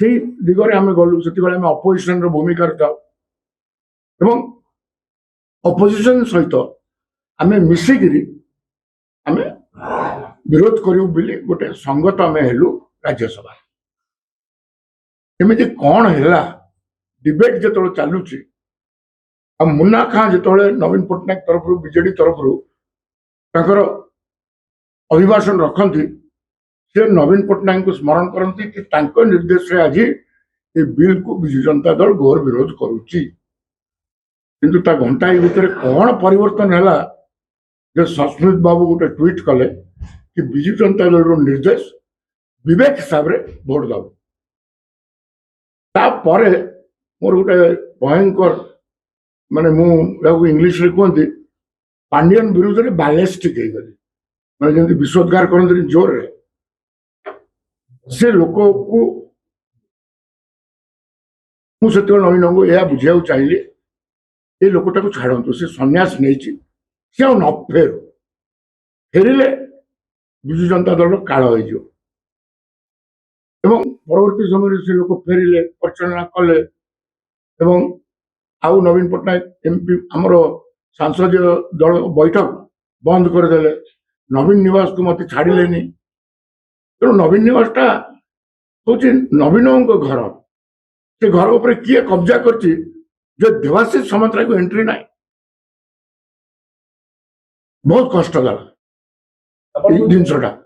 ସେଇ ଦିଗରେ ଆମେ ଗଲୁ। ସେତେବେଳେ ଆମେ ଅପୋଜିସନର ଭୂମିକାରେ ଥାଉ ଏବଂ ଅପୋଜିସନ ସହିତ ଆମେ ମିଶିକିରି ଆମେ ବିରୋଧ କରିବୁ ବୋଲି ଗୋଟେ ସଂଗତ ଆମେ ହେଲୁ ରାଜ୍ୟସଭା। ଏମିତି କଣ ହେଲା डिबेट जो चलुची मुन्ना खां जो नवीन पट्टनायक तरफ बीजेडी तरफ अभिभाषण रखती से नवीन पट्टनायक को स्मरण करती कि निर्देश रे आज ये बिल को विजु जनता दल घोर विरोध करुच्ची किंतु ता घंटाए भितर कौन परिवर्तन है जो सस्मित बाबू गोटे ट्वीट कले कि विजु जनता दल निर्देश विवेक हिसाब से भोट दब तापर मोर गोटे भयंकर माने मुझे इंग्लीश रे कहते पांडियन विरुद्ध में बैलेस्टिक हो गली मैंने जमी विश्वोद्गार करते जोर रे से लोक को मुझे नवीन को यह बुझा चाहिए ये लोकटा को छाड़ू से सन्यास नहीं सी आ न फेर फेरिले विजु जनता दल काल हो परवर्ती समय से लोक फेरिले परिचालना कले एवं आउ नवीन पट्टनायक एमपी आमर सांसदीय दल बैठक बंद करदे नवीन निवास को मत छाड़े तेणु नवीन निवास टा हूँ नवीन घर से घर उपर किए कब्जा कर देवाशीष समत्रा को एंट्री ना बहुत कष्ट जिनसा